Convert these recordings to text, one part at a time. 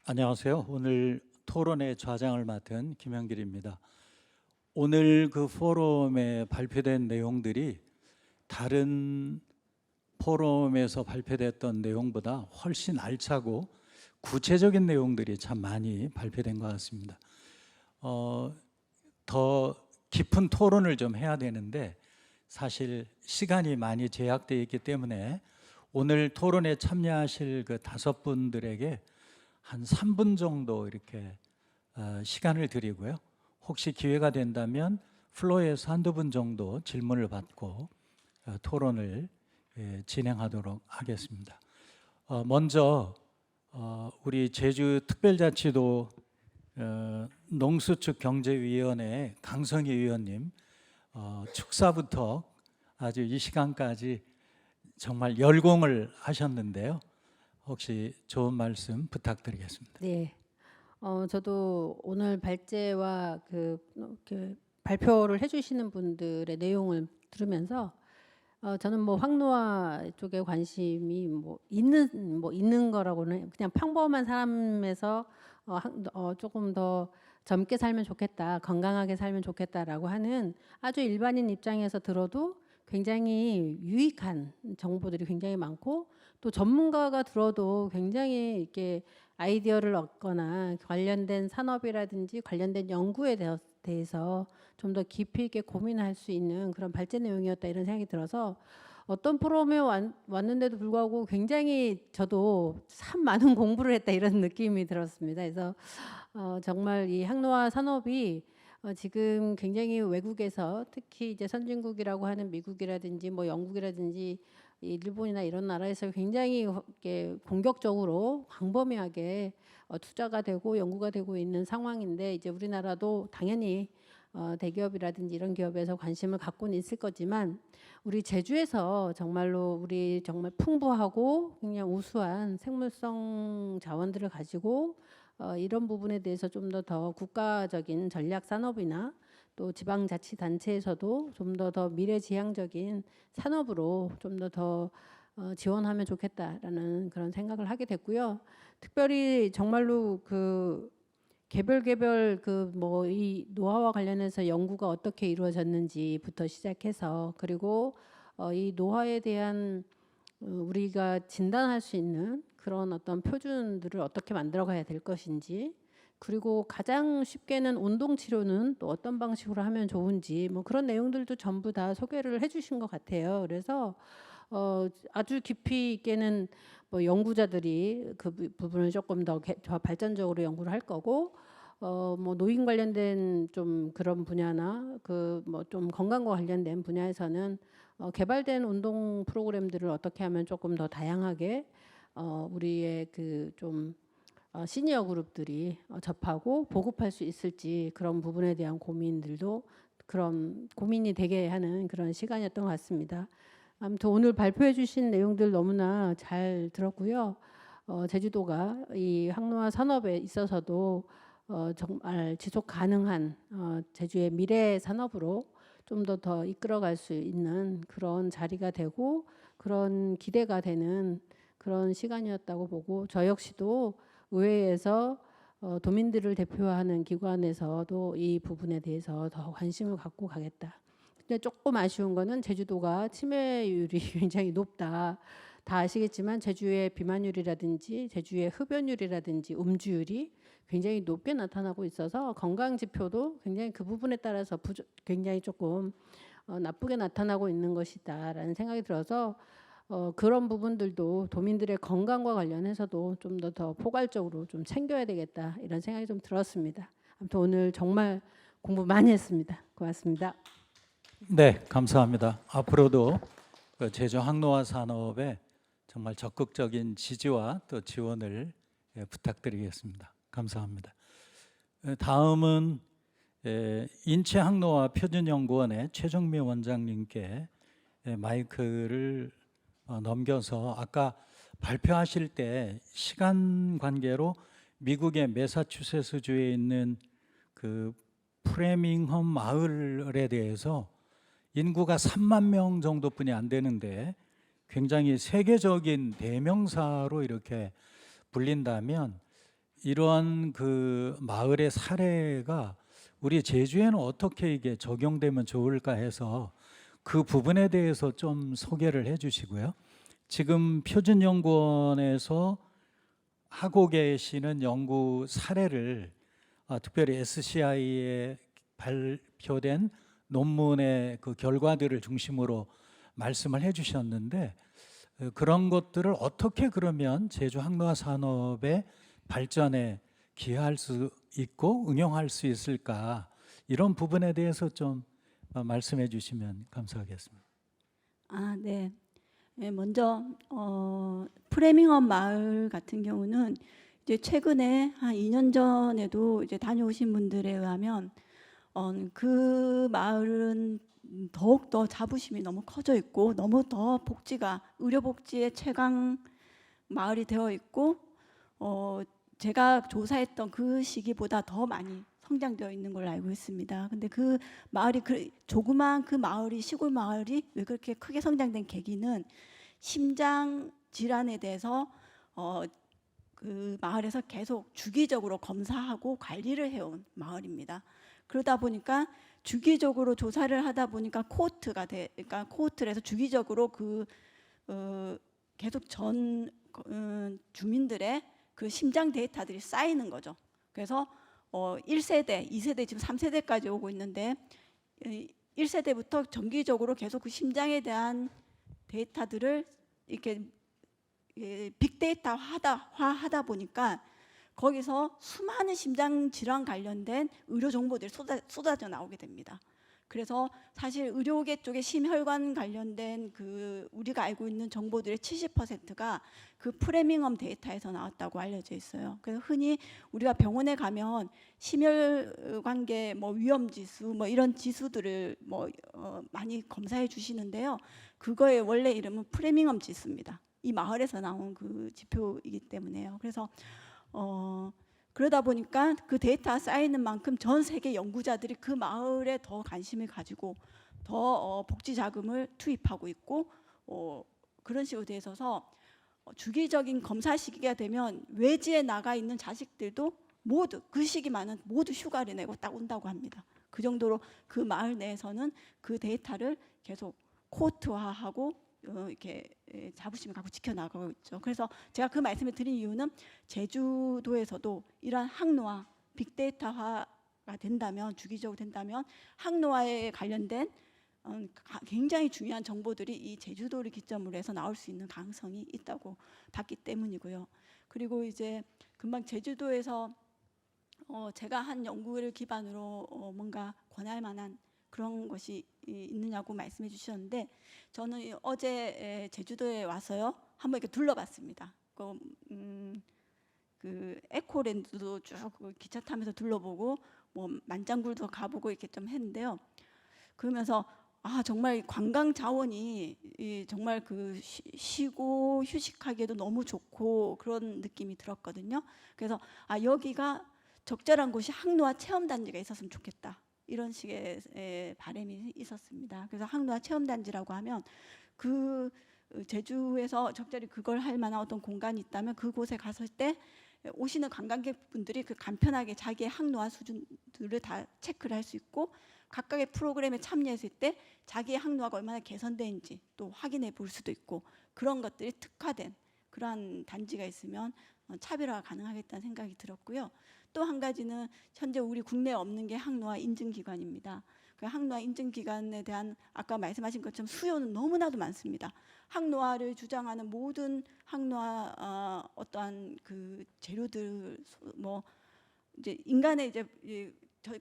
안녕하세요. 오늘 토론의 좌장을 맡은 김영길입니다. 오늘 그 포럼에 발표된 내용들이 다른 포럼에서 발표됐던 내용보다 훨씬 알차고 구체적인 내용들이 참 많이 발표된 것 같습니다. 더 깊은 토론을 좀 해야 되는데 사실 시간이 많이 제약되어 있기 때문에 오늘 토론에 참여하실 그 5분들에게 한 3분 정도 이렇게 시간을 드리고요. 혹시 기회가 된다면 플로어에서 한두 분 정도 질문을 받고 토론을 진행하도록 하겠습니다. 먼저 우리 제주특별자치도 농수축경제위원회 강성희 의원님 축사부터 아주 이 시간까지 정말 열공을 하셨는데요. 혹시 좋은 말씀 부탁드리겠습니다. 네, 저도 오늘 발제와 그 발표를 해주시는 분들의 내용을 들으면서 저는 뭐 황노화 쪽에 관심이 있는 거라고는 그냥 평범한 사람에서 조금 더 젊게 살면 좋겠다, 건강하게 살면 좋겠다라고 하는 아주 일반인 입장에서 들어도 굉장히 유익한 정보들이 굉장히 많고 또 전문가가 들어도 굉장히 이렇게 아이디어를 얻거나 관련된 산업이라든지 관련된 연구에 대해서 좀 더 깊이 있게 고민할 수 있는 그런 발제 내용이었다 이런 생각이 들어서 어떤 프로그램에 왔는데도 불구하고 굉장히 저도 참 많은 공부를 했다 이런 느낌이 들었습니다. 그래서 정말 이 항노화 산업이 지금 굉장히 외국에서 특히 이제 선진국이라고 하는 미국이라든지 뭐 영국이라든지 일본이나 이런 나라에서 굉장히 이렇게 공격적으로 광범위하게 투자가 되고 연구가 되고 있는 상황인데 이제 우리나라도 당연히 대기업이라든지 이런 기업에서 관심을 갖고는 있을 거지만 우리 제주에서 정말로 우리 정말 풍부하고 그냥 우수한 생물성 자원들을 가지고 이런 부분에 대해서 좀 더 국가적인 전략 산업이나 또 지방자치단체에서도 좀 더 미래지향적인 산업으로 좀 더 지원하면 좋겠다라는 그런 생각을 하게 됐고요. 특별히 정말로 그 개별 그 뭐 이 노화와 관련해서 연구가 어떻게 이루어졌는지부터 시작해서 그리고 이 노화에 대한 우리가 진단할 수 있는 그런 어떤 표준들을 어떻게 만들어 가야 될 것인지 그리고 가장 쉽게는 운동 치료는 또 어떤 방식으로 하면 좋은지 뭐 그런 내용들도 전부 다 소개를 해주신 것 같아요. 그래서 아주 깊이 있게는 뭐 연구자들이 그 부분을 조금 더 발전적으로 연구를 할 거고 뭐 노인 관련된 좀 그런 분야나 그 뭐 좀 건강과 관련된 분야에서는 개발된 운동 프로그램들을 어떻게 하면 조금 더 다양하게 우리의 그 좀 시니어 그룹들이 접하고 보급할 수 있을지 그런 부분에 대한 고민들도 그런 고민이 되게 하는 그런 시간이었던 것 같습니다. 아무튼 오늘 발표해 주신 내용들 너무나 잘 들었고요. 제주도가 이 항로화 산업에 있어서도 정말 지속 가능한 제주의 미래 산업으로 좀 더 이끌어갈 수 있는 그런 자리가 되고 그런 기대가 되는 그런 시간이었다고 보고 저 역시도 의회에서 도민들을 대표하는 기관에서도 이 부분에 대해서 더 관심을 갖고 가겠다. 근데 조금 아쉬운 거는 제주도가 치매율이 굉장히 높다. 다 아시겠지만 제주의 비만율이라든지 제주의 흡연율이라든지 음주율이 굉장히 높게 나타나고 있어서 건강 지표도 굉장히 그 부분에 따라서 굉장히 조금 나쁘게 나타나고 있는 것이다라는 생각이 들어서 그런 부분들도 도민들의 건강과 관련해서도 좀 더 포괄적으로 좀 챙겨야 되겠다 이런 생각이 좀 들었습니다. 아무튼 오늘 정말 공부 많이 했습니다. 고맙습니다. 네, 감사합니다. 앞으로도 그 제주 항로화 산업에 정말 적극적인 지지와 또 지원을 부탁드리겠습니다. 감사합니다. 다음은 인체항로화 표준연구원의 최정미 원장님께 마이크를 넘겨서 아까 발표하실 때 시간 관계로 미국의 매사추세츠주에 있는 그 프레밍엄 마을에 대해서 인구가 3만 명 정도뿐이 안 되는데 굉장히 세계적인 대명사로 이렇게 불린다면 이러한 그 마을의 사례가 우리 제주에는 어떻게 이게 적용되면 좋을까 해서 그 부분에 대해서 좀 소개를 해주시고요. 지금 표준연구원에서 하고 계시는 연구 사례를 특별히 SCI에 발표된 논문의 그 결과들을 중심으로 말씀을 해주셨는데 그런 것들을 어떻게 그러면 제주 항로화 산업의 발전에 기여할 수 있고 응용할 수 있을까 이런 부분에 대해서 좀 말씀해 주시면 감사하겠습니다. 네. 네, 먼저 프레밍엄 마을 같은 경우는 이제 최근에 한 2년 전에도 이제 다녀오신 분들에 의하면 그 마을은 더욱 더 자부심이 너무 커져 있고 너무 더 복지가 의료 복지의 최강 마을이 되어 있고 제가 조사했던 그 시기보다 더 많이 성장되어 있는 걸로 알고 있습니다. 근데 그 마을이 조그만 그 마을이 시골 마을이 왜 그렇게 크게 성장된 계기는 심장 질환에 대해서 그 마을에서 계속 주기적으로 검사하고 관리를 해온 마을입니다. 그러다 보니까 주기적으로 조사를 하다 보니까 그러니까 코호트를 해서 주기적으로 계속 전 주민들의 그 심장 데이터들이 쌓이는 거죠. 그래서 1세대, 2세대, 지금 3세대까지 오고 있는데 1세대부터 정기적으로 계속 그 심장에 대한 데이터들을 이렇게 빅데이터 하다 보니까 거기서 수많은 심장 질환 관련된 의료 정보들이 쏟아져 나오게 됩니다. 그래서 사실 의료계 쪽에 심혈관 관련된 그 우리가 알고 있는 정보들의 70%가 그 프레밍엄 데이터에서 나왔다고 알려져 있어요. 그래서 흔히 우리가 병원에 가면 심혈관계 뭐 위험 지수 뭐 이런 지수들을 많이 검사해 주시는데요. 그거의 원래 이름은 프레밍엄 지수입니다. 이 마을에서 나온 그 지표이기 때문에요. 그래서 그러다 보니까 그 데이터가 쌓이는 만큼 전 세계 연구자들이 그 마을에 더 관심을 가지고 더 복지 자금을 투입하고 있고 그런 식으로 돼 있어서 주기적인 검사 시기가 되면 외지에 나가 있는 자식들도 모두 그 시기만은 모두 휴가를 내고 딱 온다고 합니다. 그 정도로 그 마을 내에서는 그 데이터를 계속 코호트화하고 이렇게 자부심을 갖고 지켜나가고 있죠. 그래서 제가 그 말씀을 드린 이유는 제주도에서도 이러한 항로화, 빅데이터화가 된다면 주기적으로 된다면 항로화에 관련된 굉장히 중요한 정보들이 이 제주도를 기점으로 해서 나올 수 있는 가능성이 있다고 봤기 때문이고요. 그리고 이제 금방 제주도에서 제가 한 연구를 기반으로 뭔가 권할 만한 그런 것이 있느냐고 말씀해 주셨는데 저는 어제 제주도에 와서요 한번 이렇게 둘러봤습니다. 그 에코랜드도 쭉 기차 타면서 둘러보고 뭐 만장굴도 가보고 이렇게 좀 했는데요. 그러면서 정말 관광 자원이 정말 그 쉬고 휴식하기에도 너무 좋고 그런 느낌이 들었거든요. 그래서 여기가 적절한 곳이 항로화 체험단지가 있었으면 좋겠다. 이런 식의 바람이 있었습니다. 그래서 항로화 체험단지라고 하면 그 제주에서 적절히 그걸 할 만한 어떤 공간이 있다면 그곳에 갔을 때 오시는 관광객분들이 그 간편하게 자기의 항로화 수준들을 다 체크를 할 수 있고 각각의 프로그램에 참여했을 때 자기의 항로화가 얼마나 개선되는지 또 확인해 볼 수도 있고 그런 것들이 특화된 그러한 단지가 있으면 차별화가 가능하겠다는 생각이 들었고요. 또 한 가지는 현재 우리 국내에 없는 게 항로화 인증기관입니다. 그 항로화 인증기관에 대한 아까 말씀하신 것처럼 수요는 너무나도 많습니다. 항로화를 주장하는 모든 항로화 어떠한 그 재료들 뭐 이제 인간의 이제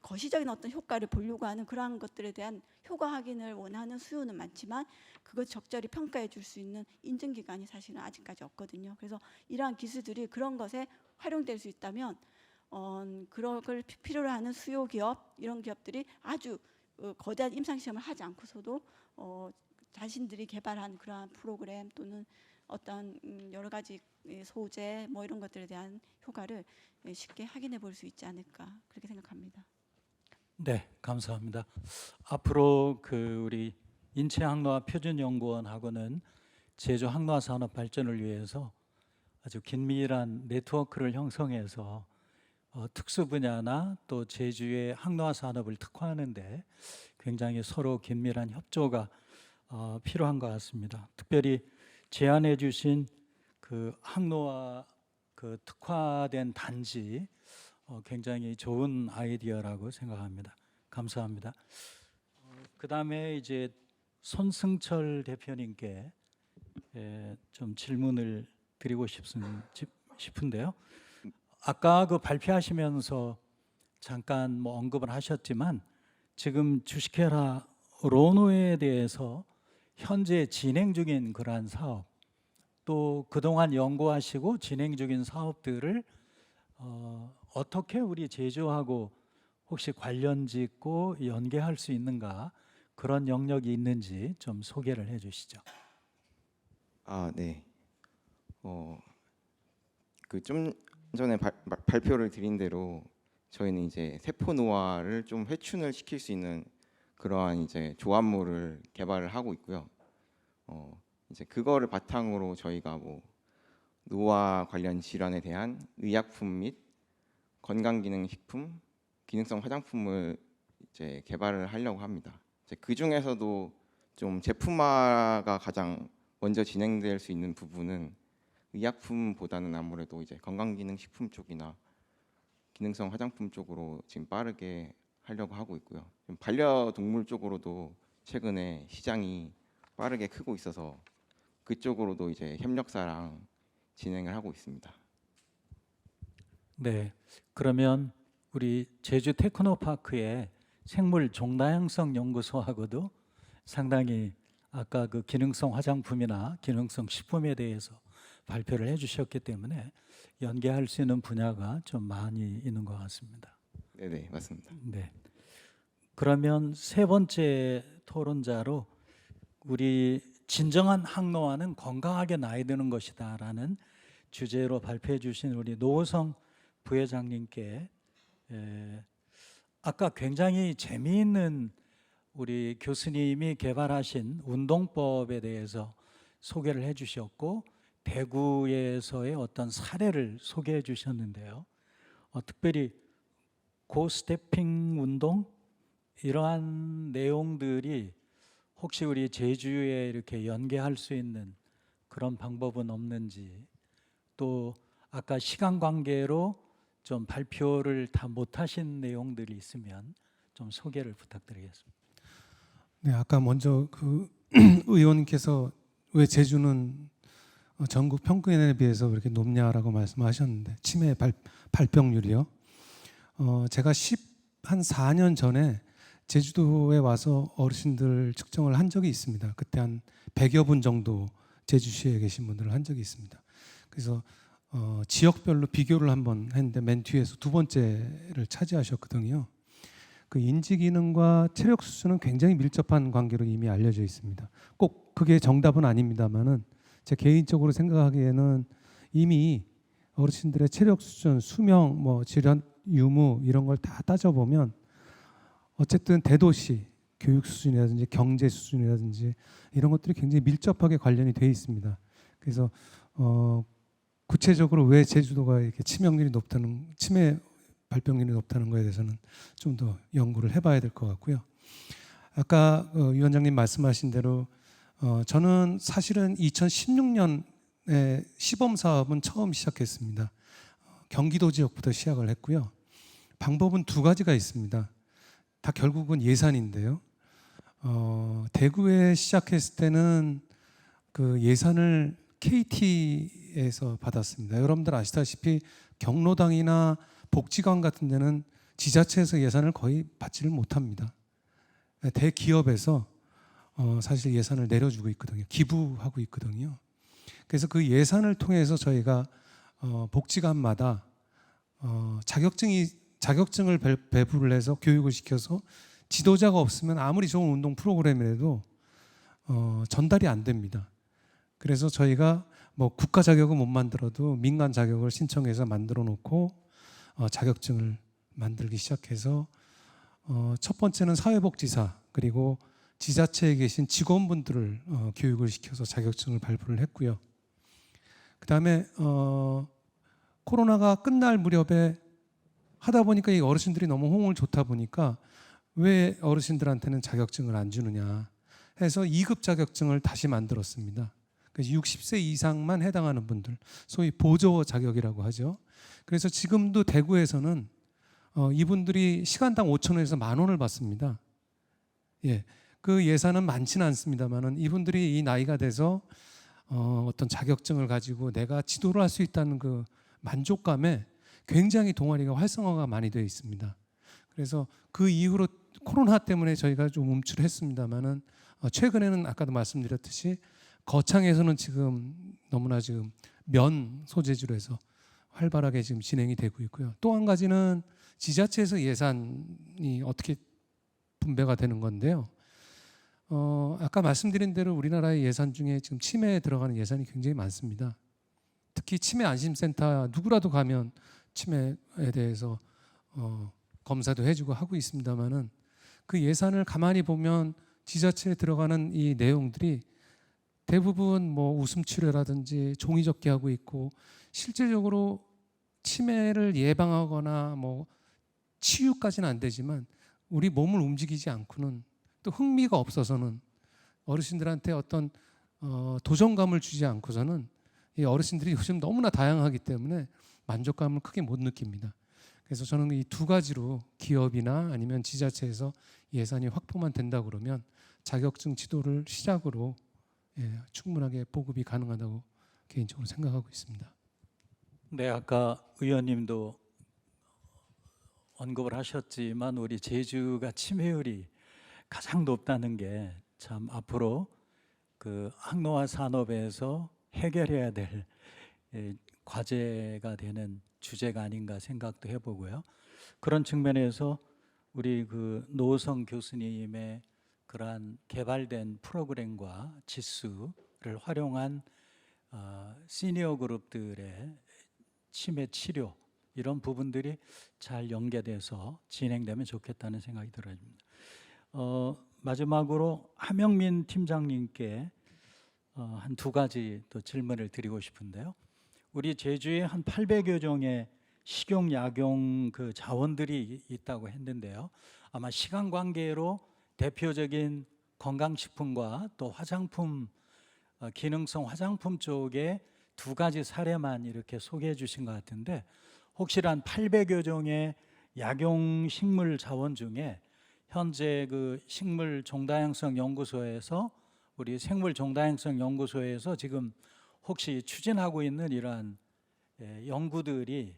거시적인 어떤 효과를 보려고 하는 그러한 것들에 대한 효과 확인을 원하는 수요는 많지만 그걸 적절히 평가해 줄 수 있는 인증기관이 사실은 아직까지 없거든요. 그래서 이러한 기술들이 그런 것에 활용될 수 있다면 그런 걸 필요로 하는 수요 기업 이런 기업들이 아주 거대한 임상시험을 하지 않고서도 자신들이 개발한 그러한 프로그램 또는 어떤 여러 가지 소재 뭐 이런 것들에 대한 효과를 쉽게 확인해 볼 수 있지 않을까 그렇게 생각합니다. 네, 감사합니다. 앞으로 그 우리 인체항로화 표준연구원하고는 제주 항로화 산업 발전을 위해서 아주 긴밀한 네트워크를 형성해서 특수 분야나 또 제주의 항노화 산업을 특화하는데 굉장히 서로 긴밀한 협조가 필요한 것 같습니다. 특별히 제안해 주신 그 항노화 그 특화된 단지 굉장히 좋은 아이디어라고 생각합니다. 감사합니다. 그다음에 이제 손승철 대표님께 좀 질문을 드리고 싶은데요. 아까 그 발표하시면서 잠깐 뭐 언급을 하셨지만 지금 주식회사 로노에 대해서 현재 진행 중인 그러한 사업 또 그동안 연구하시고 진행 중인 사업들을 어떻게 우리 제주하고 혹시 관련 짓고 연계할 수 있는가 그런 영역이 있는지 좀 소개를 해 주시죠. 네. 그 좀 전에 발표를 드린 대로 저희는 이제 세포 노화를 좀 회춘을 시킬 수 있는 그러한 이제 조합물을 개발을 하고 있고요. 이제 그거를 바탕으로 저희가 뭐 노화 관련 질환에 대한 의약품 및 건강기능식품, 기능성 화장품을 이제 개발을 하려고 합니다. 이제 그 중에서도 좀 제품화가 가장 먼저 진행될 수 있는 부분은 의약품보다는 아무래도 이제 건강기능식품 쪽이나 기능성 화장품 쪽으로 지금 빠르게 하려고 하고 있고요. 반려동물 쪽으로도 최근에 시장이 빠르게 크고 있어서 그쪽으로도 이제 협력사랑 진행을 하고 있습니다. 네. 그러면 우리 제주 테크노파크의 생물 종다양성 연구소하고도 상당히 아까 그 기능성 화장품이나 기능성 식품에 대해서 발표를 해 주셨기 때문에 연계할 수 있는 분야가 좀 많이 있는 것 같습니다. 네네, 맞습니다. 네. 그러면 세 번째 토론자로 우리 진정한 항노화는 건강하게 나이 드는 것이다라는 주제로 발표해 주신 우리 노호성 부회장님께 아까 굉장히 재미있는 우리 교수님이 개발하신 운동법에 대해서 소개를 해 주셨고 대구에서의 어떤 사례를 소개해 주셨는데요. 특별히 고스태핑 운동 이러한 내용들이 혹시 우리 제주에 이렇게 연계할 수 있는 그런 방법은 없는지 또 아까 시간 관계로 좀 발표를 다 못하신 내용들이 있으면 좀 소개를 부탁드리겠습니다. 네, 아까 먼저 그 의원님께서 왜 제주는 전국 평균에 비해서 그렇게 높냐라고 말씀하셨는데 치매 발병률이요. 제가 한 4년 전에 제주도에 와서 어르신들 측정을 한 적이 있습니다. 그때 한 100여 분 정도 제주시에 계신 분들을 한 적이 있습니다. 그래서 지역별로 비교를 한번 했는데 맨 뒤에서 두 번째를 차지하셨거든요. 그 인지 기능과 체력 수준은 굉장히 밀접한 관계로 이미 알려져 있습니다. 꼭 그게 정답은 아닙니다만은 제 개인적으로 생각하기에는 이미 어르신들의 체력 수준, 수명, 뭐 질환 유무 이런 걸 다 따져보면 어쨌든 대도시 교육 수준이라든지 경제 수준이라든지 이런 것들이 굉장히 밀접하게 관련이 돼 있습니다. 그래서 구체적으로 왜 제주도가 이렇게 치매 발병률이 높다는 거에 대해서는 좀 더 연구를 해봐야 될 것 같고요. 아까 위원장님 말씀하신 대로 저는 사실은 2016년에 시범 사업은 처음 시작했습니다. 경기도 지역부터 시작을 했고요. 방법은 두 가지가 있습니다. 다 결국은 예산인데요. 대구에 시작했을 때는 그 예산을 KT에서 받았습니다. 여러분들 아시다시피 경로당이나 복지관 같은 데는 지자체에서 예산을 거의 받지를 못합니다. 대기업에서 사실 예산을 내려주고 있거든요. 기부하고 있거든요. 그래서 그 예산을 통해서 저희가 복지관마다 자격증을 배부를 해서 교육을 시켜서 지도자가 없으면 아무리 좋은 운동 프로그램이라도 전달이 안 됩니다. 그래서 저희가 뭐 국가 자격은 못 만들어도 민간 자격을 신청해서 만들어 놓고 자격증을 만들기 시작해서 첫 번째는 사회복지사 그리고 지자체에 계신 직원분들을 교육을 시켜서 자격증을 발부를 했고요. 그 다음에 코로나가 끝날 무렵에 하다 보니까 이 어르신들이 너무 호응을 좋다 보니까 왜 어르신들한테는 자격증을 안 주느냐 해서 2급 자격증을 다시 만들었습니다. 그래서 60세 이상만 해당하는 분들, 소위 보조 자격이라고 하죠. 그래서 지금도 대구에서는 이분들이 시간당 5,000원에서 10,000원을 받습니다. 예, 그 예산은 많지는 않습니다만은 이분들이 이 나이가 돼서 어떤 자격증을 가지고 내가 지도를 할 수 있다는 그 만족감에 굉장히 동아리가 활성화가 많이 되어 있습니다. 그래서 그 이후로 코로나 때문에 저희가 좀 움츠했습니다만은 최근에는 아까도 말씀드렸듯이 거창에서는 지금 너무나 지금 면 소재지로 해서 활발하게 지금 진행이 되고 있고요. 또 한 가지는 지자체에서 예산이 어떻게 분배가 되는 건데요. 아까 말씀드린 대로 우리나라의 예산 중에 지금 치매에 들어가는 예산이 굉장히 많습니다. 특히 치매 안심센터 누구라도 가면 치매에 대해서 검사도 해주고 하고 있습니다만은 그 예산을 가만히 보면 지자체에 들어가는 이 내용들이 대부분 뭐 웃음 치료라든지 종이 접기 하고 있고 실질적으로 치매를 예방하거나 뭐 치유까지는 안 되지만 우리 몸을 움직이지 않고는 또 흥미가 없어서는 어르신들한테 어떤 도전감을 주지 않고서는 이 어르신들이 요즘 너무나 다양하기 때문에 만족감을 크게 못 느낍니다. 그래서 저는 이 두 가지로 기업이나 아니면 지자체에서 예산이 확보만 된다 그러면 자격증 지도를 시작으로 충분하게 보급이 가능하다고 개인적으로 생각하고 있습니다. 네, 아까 의원님도 언급을 하셨지만 우리 제주가 치매율이 가장 높다는 게 참 앞으로 그 항노화 산업에서 해결해야 될 과제가 되는 주제가 아닌가 생각도 해보고요. 그런 측면에서 우리 그 노성 교수님의 그러한 개발된 프로그램과 지수를 활용한 시니어 그룹들의 치매 치료 이런 부분들이 잘 연계돼서 진행되면 좋겠다는 생각이 들어집니다. 마지막으로 하명민 팀장님께 한 두 가지 또 질문을 드리고 싶은데요. 우리 제주에 한 800여 종의 식용 약용 그 자원들이 있다고 했는데요. 아마 시간 관계로 대표적인 건강식품과 또 화장품 기능성 화장품 쪽에 두 가지 사례만 이렇게 소개해 주신 것 같은데 혹시 한 800여 종의 약용 식물 자원 중에 현재 그 식물 종다양성 연구소에서 우리 생물 종다양성 연구소에서 지금 혹시 추진하고 있는 이러한 연구들이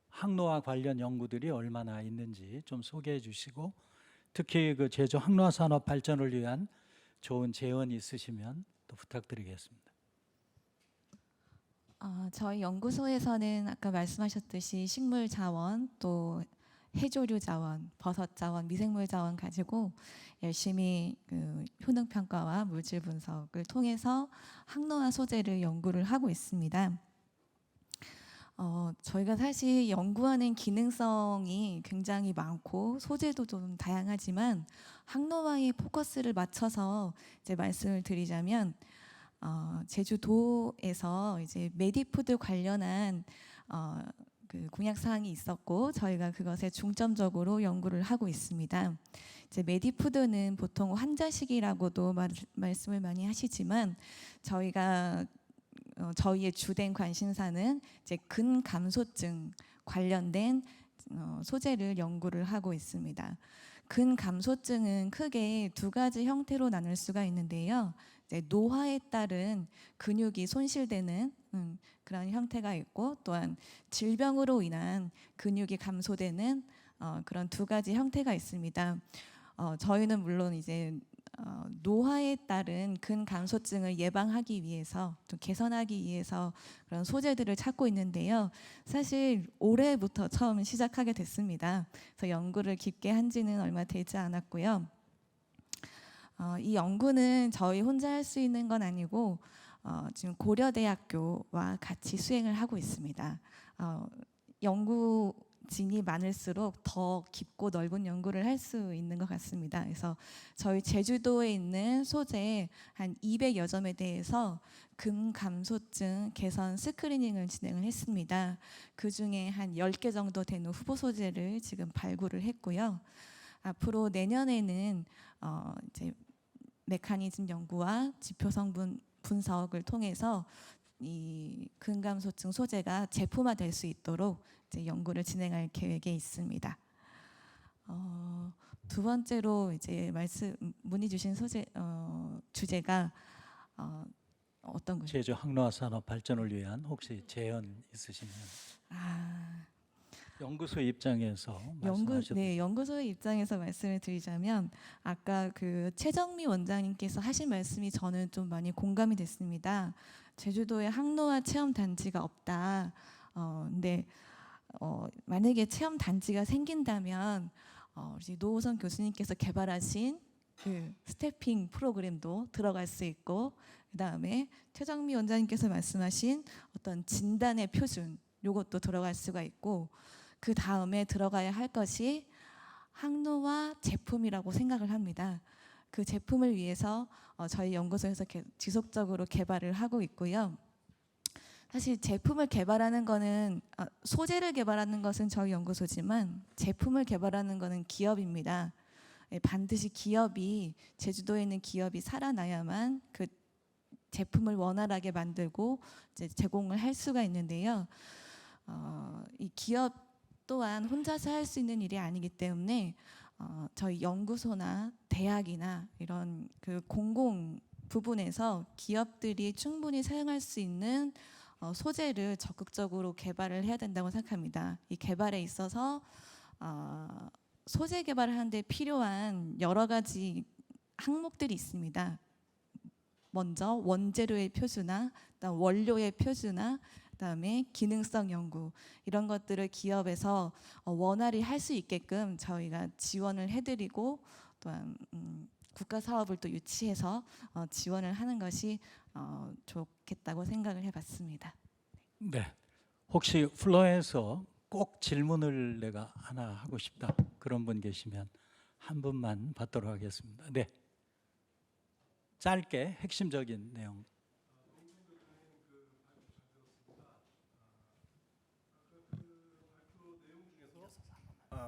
항노화 관련 연구들이 얼마나 있는지 좀 소개해 주시고 특히 그 제주 항노화 산업 발전을 위한 좋은 제언이 있으시면 또 부탁드리겠습니다. 저희 연구소에서는 아까 말씀하셨듯이 식물 자원, 또 해조류 자원, 버섯 자원, 미생물 자원 가지고 열심히 그 효능 평가와 물질 분석을 통해서 항노화 소재를 연구를 하고 있습니다. 저희가 사실 연구하는 기능성이 굉장히 많고 소재도 좀 다양하지만 항노화에 포커스를 맞춰서 이제 말씀을 드리자면 제주도에서 이제 메디푸드 관련한 그 공약 사항이 있었고 저희가 그것에 중점적으로 연구를 하고 있습니다. 이제 메디푸드는 보통 환자식이라고도 말씀을 많이 하시지만 저희가 저희의 주된 관심사는 이제 근감소증 관련된 소재를 연구를 하고 있습니다. 근감소증은 크게 두 가지 형태로 나눌 수가 있는데요. 이제 노화에 따른 근육이 손실되는 그런 형태가 있고 또한 질병으로 인한 근육이 감소되는 그런 두 가지 형태가 있습니다. 저희는 물론 이제 노화에 따른 근감소증을 예방하기 위해서 좀 개선하기 위해서 그런 소재들을 찾고 있는데요. 사실 올해부터 처음 시작하게 됐습니다. 그래서 연구를 깊게 한 지는 얼마 되지 않았고요. 이 연구는 저희 혼자 할 수 있는 건 아니고 지금 고려대학교와 같이 수행을 하고 있습니다. 연구 진이 많을수록 더 깊고 넓은 연구를 할 수 있는 것 같습니다. 그래서 저희 제주도에 있는 소재 한 200여 점에 대해서 금감소증 개선 스크리닝을 진행을 했습니다. 그 중에 한 10개 정도 되는 후보 소재를 지금 발굴을 했고요. 앞으로 내년에는 이제 메커니즘 연구와 지표 성분 분석을 통해서 이 근감소증 소재가 제품화될 수 있도록 이제 연구를 진행할 계획에 있습니다. 두 번째로 이제 문의 주신 소재 주제가 어떤 거죠? 제주 항로화 산업 발전을 위한 혹시 제안 있으시면 연구소 입장에서 말씀하셔도 연구소의 입장에서 말씀을 드리자면 아까 그 최정미 원장님께서 하신 말씀이 저는 좀 많이 공감이 됐습니다. 제주도에 항로화 체험 단지가 없다. 근데 만약에 체험 단지가 생긴다면 우리 노호선 교수님께서 개발하신 그 스태핑 프로그램도 들어갈 수 있고, 그다음에 최정미 원장님께서 말씀하신 어떤 진단의 표준 요것도 들어갈 수가 있고, 그 다음에 들어가야 할 것이 항로화 제품이라고 생각을 합니다. 그 제품을 위해서 저희 연구소에서 지속적으로 개발을 하고 있고요. 사실 제품을 개발하는 거는 소재를 개발하는 것은 저희 연구소지만 제품을 개발하는 거는 기업입니다. 반드시 기업이 제주도에 있는 기업이 살아나야만 그 제품을 원활하게 만들고 이제 제공을 할 수가 있는데요. 이 기업 또한 혼자서 할 수 있는 일이 아니기 때문에 저희 연구소나 대학이나 이런 그 공공 부분에서 기업들이 충분히 사용할 수 있는 소재를 적극적으로 개발을 해야 된다고 생각합니다. 이 개발에 있어서 소재 개발을 하는데 필요한 여러 가지 항목들이 있습니다. 먼저 원재료의 표준화, 그다음 원료의 표준화, 그다음에 기능성 연구, 이런 것들을 기업에서 원활히 할 수 있게끔 저희가 지원을 해드리고 또한 국가 사업을 또 유치해서 지원을 하는 것이 좋겠다고 생각을 해봤습니다. 네. 혹시 플로에서 꼭 질문을 내가 하나 하고 싶다 그런 분 계시면 한 분만 받도록 하겠습니다. 네. 짧게 핵심적인 내용.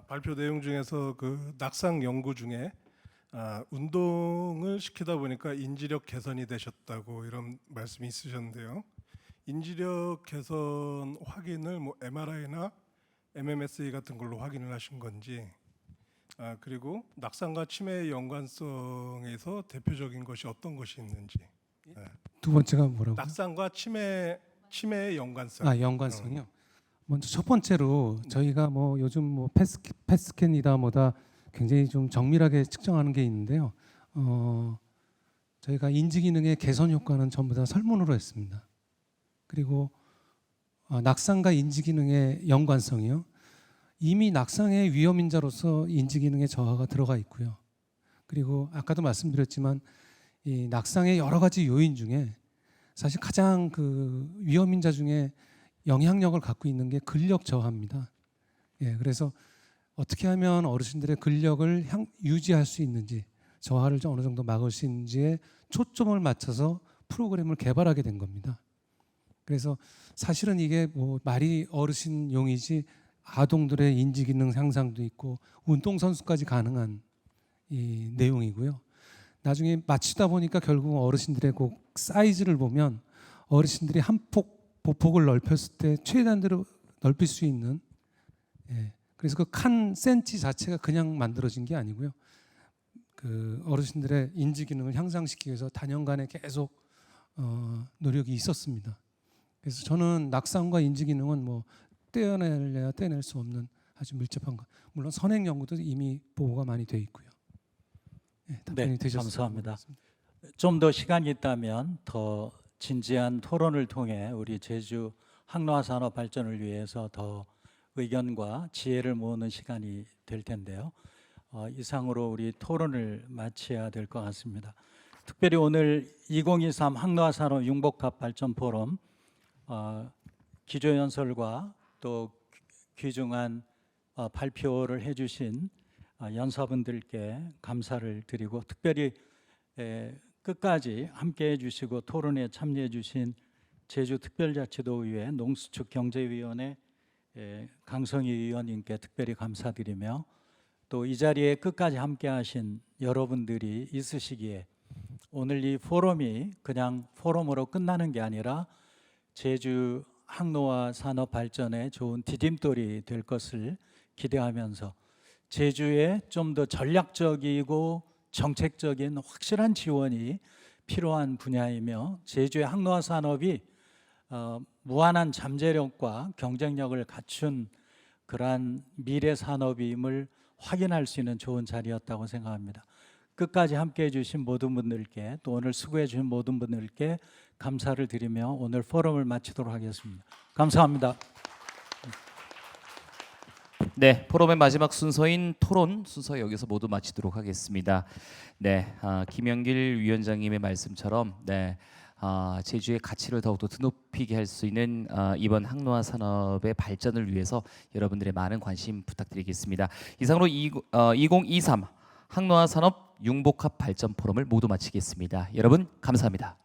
발표 내용 중에서 그 낙상 연구 중에 운동을 시키다 보니까 인지력 개선이 되셨다고 이런 말씀이 있으셨는데요. 인지력 개선 확인을 뭐 MRI나 MMSE 같은 걸로 확인을 하신 건지, 그리고 낙상과 치매의 연관성에서 대표적인 것이 어떤 것이 있는지. 두 번째가 뭐라고? 낙상과 치매의 연관성. 연관성이요. 먼저 첫 번째로 저희가 뭐 요즘 뭐 펫스캔이다 뭐다 굉장히 좀 정밀하게 측정하는 게 있는데요. 저희가 인지 기능의 개선 효과는 전부 다 설문으로 했습니다. 그리고 낙상과 인지 기능의 연관성이요. 이미 낙상의 위험 인자로서 인지 기능의 저하가 들어가 있고요. 그리고 아까도 말씀드렸지만 이 낙상의 여러 가지 요인 중에 사실 가장 그 위험 인자 중에 영향력을 갖고 있는 게 근력 저하입니다. 예, 그래서 어떻게 하면 어르신들의 근력을 유지할 수 있는지, 저하를 어느 정도 막을 수 있는지에 초점을 맞춰서 프로그램을 개발하게 된 겁니다. 그래서 사실은 이게 뭐 말이 어르신용이지 아동들의 인지 기능 향상도 있고 운동 선수까지 가능한 이 내용이고요. 나중에 마치다 보니까 결국 어르신들의 그 사이즈를 보면 어르신들이 한 폭 보폭을 넓혔을 때 최대한대로 넓힐 수 있는, 그래서 그 칸 센치 자체가 그냥 만들어진 게 아니고요. 그 어르신들의 인지 기능을 향상시키기 위해서 단연간에 계속 노력이 있었습니다. 그래서 저는 낙상과 인지 기능은 뭐 떼어내야 떼낼 수 없는 아주 밀접한 것. 물론 선행 연구도 이미 보고가 많이 돼 있고요. 답변이 되셨습니다. 감사합니다. 좀 더 시간이 있다면 더 진지한 토론을 통해 우리 제주 항로화 산업 발전을 위해서 더 의견과 지혜를 모으는 시간이 될 텐데요. 이상으로 우리 토론을 마쳐야 될 것 같습니다. 특별히 오늘 2023 항로화 산업 융복합 발전 포럼 기조연설과 또 귀중한 발표를 해주신 연사분들께 감사를 드리고 특별히 끝까지 함께해 주시고 토론에 참여해 주신 제주특별자치도의회 농수축경제위원회 강성희 의원님께 특별히 감사드리며 또 이 자리에 끝까지 함께하신 여러분들이 있으시기에 오늘 이 포럼이 그냥 포럼으로 끝나는 게 아니라 제주 항로화 산업 발전에 좋은 디딤돌이 될 것을 기대하면서 제주에 좀 더 전략적이고 정책적인 확실한 지원이 필요한 분야이며 제주의 항로화 산업이 무한한 잠재력과 경쟁력을 갖춘 그러한 미래 산업임을 확인할 수 있는 좋은 자리였다고 생각합니다. 끝까지 함께해 주신 모든 분들께 또 오늘 수고해 주신 모든 분들께 감사를 드리며 오늘 포럼을 마치도록 하겠습니다. 감사합니다. 네, 포럼의 마지막 순서인 토론 순서 여기서 모두 마치도록 하겠습니다. 네, 김영길 위원장님의 말씀처럼 제주의 가치를 더욱더 드높이게 할 수 있는 이번 항로화 산업의 발전을 위해서 여러분들의 많은 관심 부탁드리겠습니다. 이상으로 2023 항로화 산업 융복합 발전 포럼을 모두 마치겠습니다. 여러분 감사합니다.